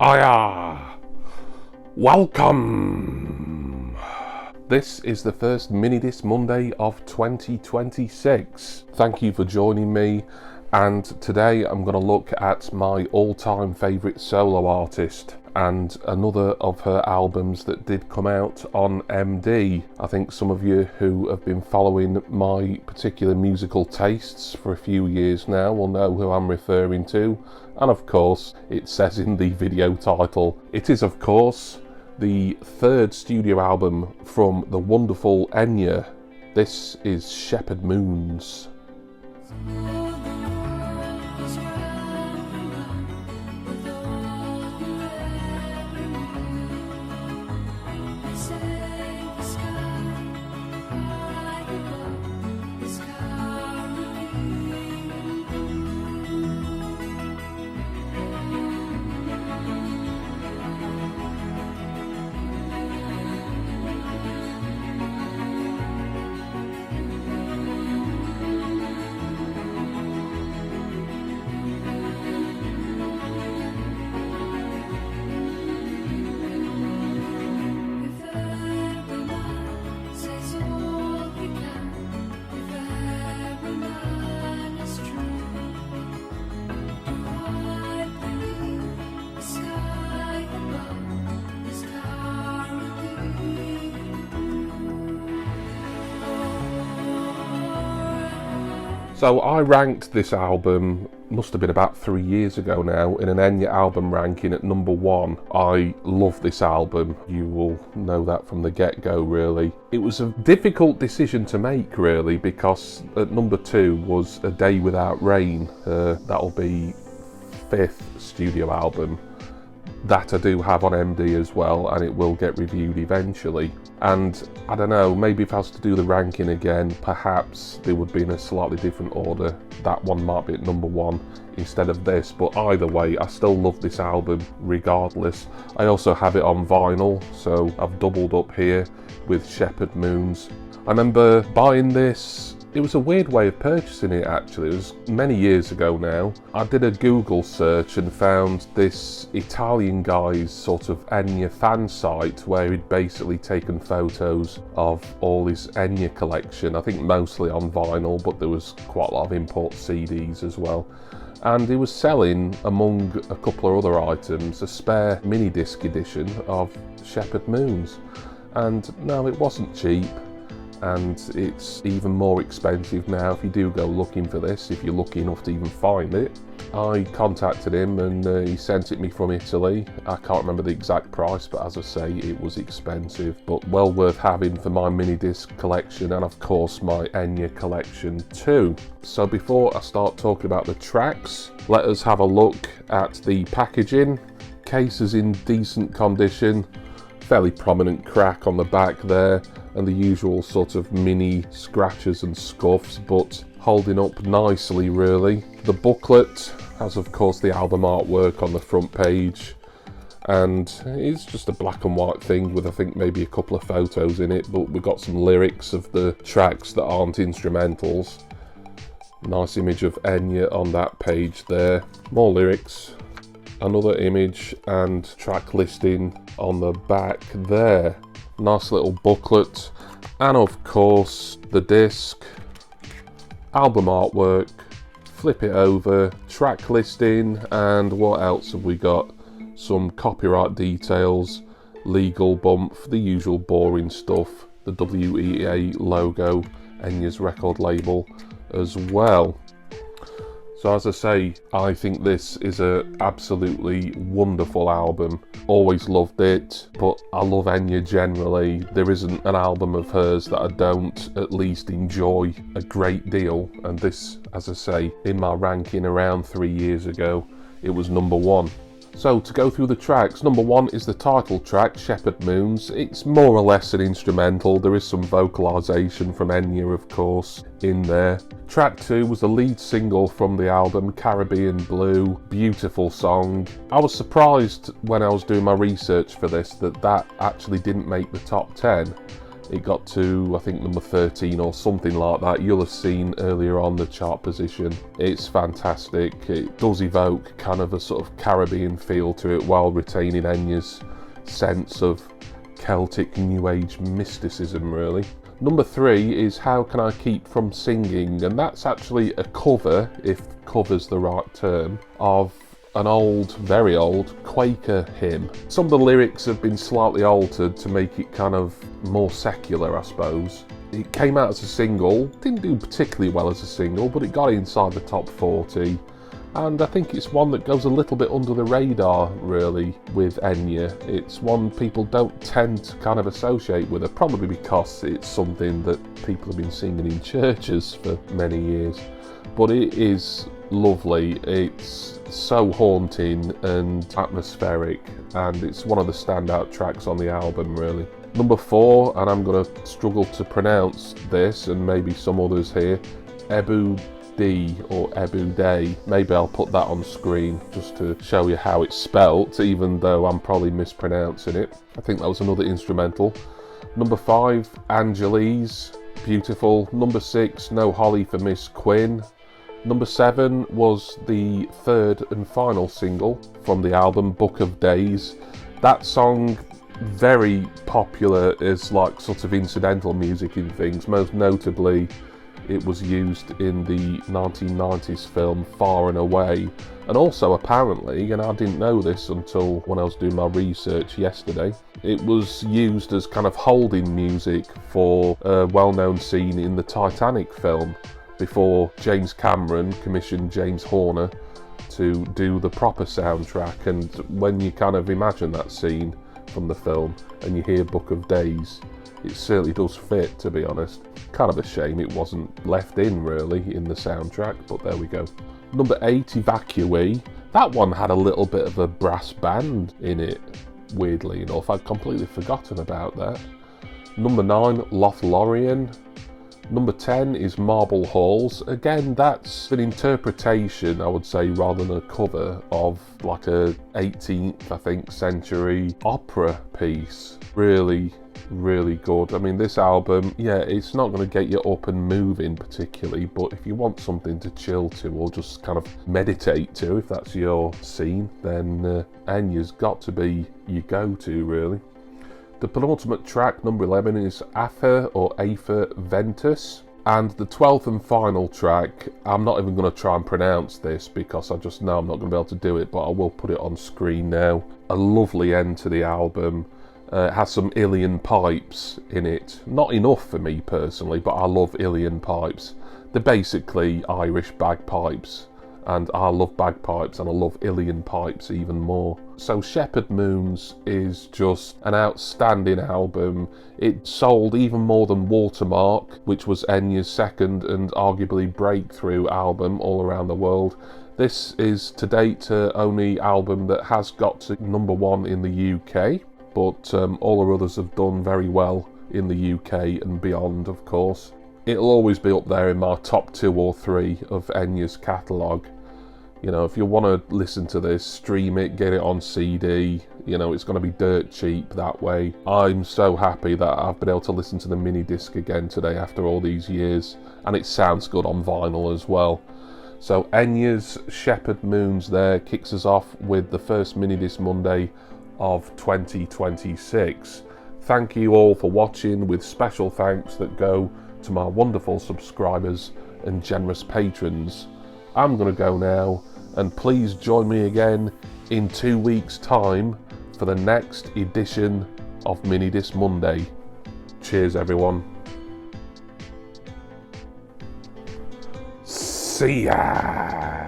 Hiya! Welcome! This is the first Minidisc Monday of 2026. Thank you for joining me, and today I'm going to look at my all-time favourite solo artist and another of her albums that did come out on MD. I think some of you who have been following my particular musical tastes for a few years now will know who I'm referring to, and of course it says in the video title, it is of course the third studio album from the wonderful Enya. This is Shepherd Moons. So I ranked this album, must have been about 3 years ago now, in an Enya album ranking at number 1. I love this album, you will know that from the get-go really. It was a difficult decision to make really, because at number 2 was A Day Without Rain. That'll be 5th studio album that I do have on MD as well, and it will get reviewed eventually. And I don't know, maybe if I was to do the ranking again, perhaps they would be in a slightly different order. That one might be at number 1 instead of this, but either way I still love this album regardless. I also have it on vinyl, so I've doubled up here with Shepherd Moons. I remember buying this. It was a weird way of purchasing it actually. It was many years ago now. I did a Google search and found this Italian guy's sort of Enya fan site where he'd basically taken photos of all his Enya collection. I think mostly on vinyl, but there was quite a lot of import CDs as well. And he was selling, among a couple of other items, a spare Minidisc edition of Shepherd Moons. And no, it wasn't cheap. And it's even more expensive now if you do go looking for this, if you're lucky enough to even find it. I contacted him and he sent it me from Italy. I can't remember the exact price, but as I say, it was expensive, but well worth having for my Minidisc collection and of course my Enya collection too. So before I start talking about the tracks, let us have a look at the packaging. Case is in decent condition, fairly prominent crack on the back there, and the usual sort of mini scratches and scuffs, but holding up nicely really. The booklet has of course the album artwork on the front page, and it's just a black and white thing with I think maybe a couple of photos in it, but we've got some lyrics of the tracks that aren't instrumentals. Nice image of Enya on that page there. More lyrics, another image and track listing on the back there. Nice little booklet, and of course the disc, album artwork, flip it over, track listing, and what else have we got? Some copyright details, legal bump, the usual boring stuff, the WEA logo, Enya's record label as well. So as I say, I think this is an absolutely wonderful album. Always loved it, but I love Enya generally. There isn't an album of hers that I don't at least enjoy a great deal. And this, as I say, in my ranking around 3 years ago, it was number 1. So to go through the tracks, number 1 is the title track, Shepherd Moons. It's more or less an instrumental. There is some vocalisation from Enya, of course, in there. Track 2 was the lead single from the album, Caribbean Blue. Beautiful song. I was surprised when I was doing my research for this that actually didn't make the top 10. It got to, I think, number 13 or something like that. You'll have seen earlier on the chart position. It's fantastic. It does evoke kind of a sort of Caribbean feel to it while retaining Enya's sense of Celtic New Age mysticism, really. Number 3 is How Can I Keep From Singing, and that's actually a cover, if cover's the right term, of an old, very old Quaker hymn. Some of the lyrics have been slightly altered to make it kind of more secular, I suppose. It came out as a single, didn't do particularly well as a single, but it got inside the top 40. And I think it's one that goes a little bit under the radar, really, with Enya. It's one people don't tend to kind of associate with her, probably because it's something that people have been singing in churches for many years. But it is lovely. It's so haunting and atmospheric, and it's one of the standout tracks on the album, really. Number 4, and I'm going to struggle to pronounce this, and maybe some others here, Ebu D or Ebu Day. Maybe I'll put that on screen just to show you how it's spelt, even though I'm probably mispronouncing it. I think that was another instrumental. Number 5, Angeles, beautiful. Number 6, No Holly for Miss Quinn. Number 7 was the third and final single from the album, Book of Days. That song, very popular as like sort of incidental music in things. Most notably, it was used in the 1990s film Far and Away, and also apparently, and I didn't know this until when I was doing my research yesterday, it was used as kind of holding music for a well-known scene in the Titanic film before James Cameron commissioned James Horner to do the proper soundtrack. And when you kind of imagine that scene from the film and you hear Book of Days, it certainly does fit, to be honest. Kind of a shame it wasn't left in, really, in the soundtrack, but there we go. Number 8, Evacuee. That one had a little bit of a brass band in it, weirdly enough. I'd completely forgotten about that. Number 9, Lothlorien. Number 10 is Marble Halls. Again, that's an interpretation, I would say, rather than a cover of like a 18th, I think, century opera piece. Really, really good. I mean, this album, yeah, it's not going to get you up and moving particularly, but if you want something to chill to or just kind of meditate to, if that's your scene, then Enya's got to be your go-to, really. The penultimate track, number 11, is Afer or Afer Ventus. And the 12th and final track, I'm not even going to try and pronounce this because I just know I'm not going to be able to do it, but I will put it on screen now. A lovely end to the album. It has some Ilian pipes in it. Not enough for me personally, but I love Ilian pipes. They're basically Irish bagpipes, and I love bagpipes and I love Ilian pipes even more. So Shepherd Moons is just an outstanding album. It sold even more than Watermark, which was Enya's second and arguably breakthrough album all around the world. This is to date only album that has got to number 1 in the UK, but all her others have done very well in the UK and beyond, of course. It'll always be up there in my top 2 or 3 of Enya's catalogue. You know, if you want to listen to this, stream it, get it on CD. You know, it's going to be dirt cheap that way. I'm so happy that I've been able to listen to the Minidisc again today after all these years, and it sounds good on vinyl as well. So Enya's Shepherd Moons there kicks us off with the first Minidisc Monday of 2026. Thank you all for watching, with special thanks that go to my wonderful subscribers and generous patrons. I'm going to go now, and please join me again in 2 weeks' time for the next edition of Minidisc Monday. Cheers, everyone. See ya!